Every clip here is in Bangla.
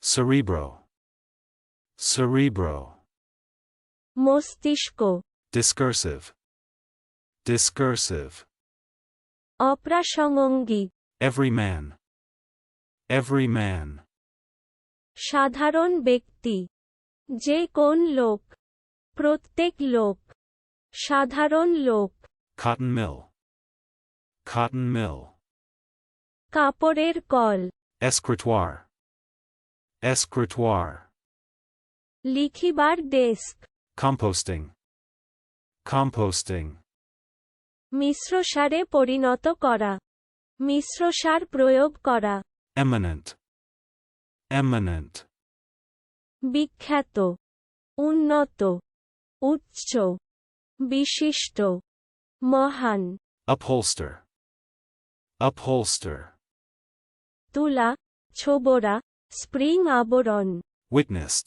Cerebro. Cerebro. মস্তিষ্ক, Discursive. Discursive. অপ্রাসঙ্গিক, Every man. Every man. সাধারণ ব্যক্তি, যে কোন লোক, প্রত্যেক লোক, সাধারণ লোক, Cotton mill. Cotton mill. কাপড়ের কল, Escritoire. Escritoire. লিখিবার ডেস্ক, Composting. Composting. মিশ্রসারে পরিণত করা, মিশ্রসার প্রয়োগ করা, Eminent. Eminent. বিখ্যাত, উন্নত, উচ্চ, বিশিষ্ট, মহান, Upholster. Upholster. তুলা, ছোবরা, স্প্রিং আবরণ, Witnessed.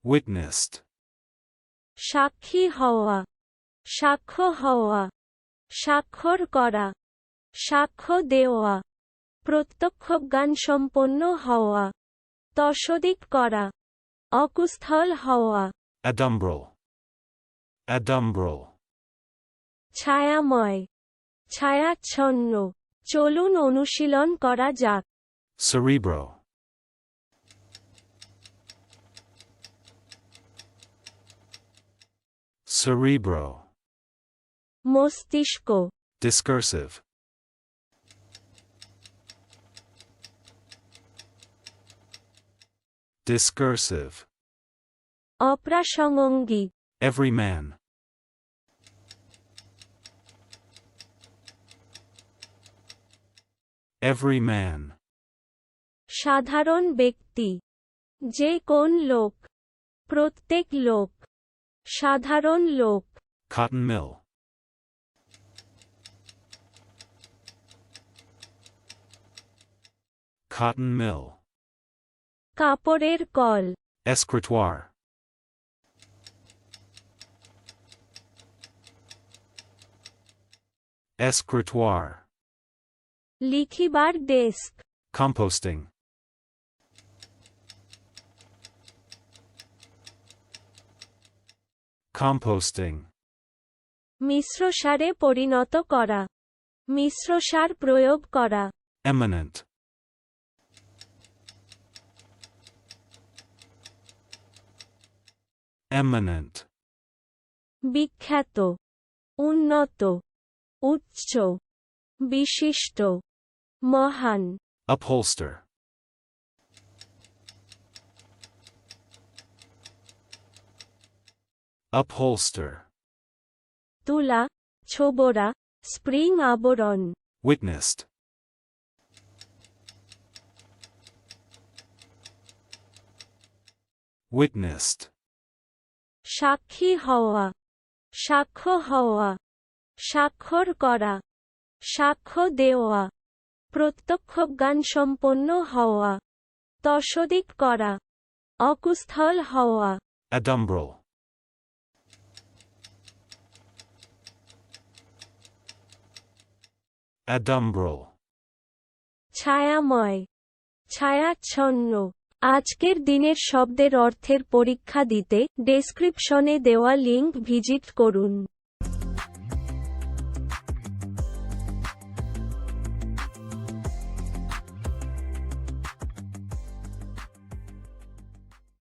Witnessed. সাক্ষী হওয়া, সাক্ষ্য হওয়া, স্বাক্ষর করা, সাক্ষ্য দেওয়া, প্রত্যক্ষজ্ঞানসম্পন্ন হওয়া, তসদিক করা, অকুস্থল হওয়া, Adumbral. Adumbral. ছায়াময়, ছায়াচ্ছন্ন। চলুন অনুশীলন করা যাক। Cerebro. Cerebro. মস্তিষ্ক, Discursive. Discursive. অপ্রাসঙ্গিক, Every man. Every man. সাধারণ ব্যক্তি, যে কোন লোক, প্রত্যেক লোক, সাধারণ লোক, Cotton mill. Cotton mill. কাপড়ের কল, Escritoire. Escritoire. লিখিবার ডেস্ক, Composting. Composting. মিশ্রসারে পরিণত করা, মিশ্রসার প্রয়োগ করা, Eminent. Eminent. বিখ্যাত, উন্নত, উচ্চ, বিশিষ্ট, মহান, Upholster. Upholster. তুলা, ছোবরা, স্প্রিং আবরণ, Witnessed. Witnessed. সাক্ষী হওয়া, সাক্ষ্য হওয়া, স্বাক্ষর করা, সাক্ষ্য দেওয়া, প্রত্যক্ষজ্ঞানসম্পন্ন হওয়া, তসদিক করা, অকুস্থল হওয়া, Adumbral. Adumbral. ছায়াময়, ছায়াচ্ছন্ন। আজকের দিনের শব্দের অর্থের পরীক্ষা দিতে ডেসক্রিপশনে দেওয়া লিংক ভিজিট করুন।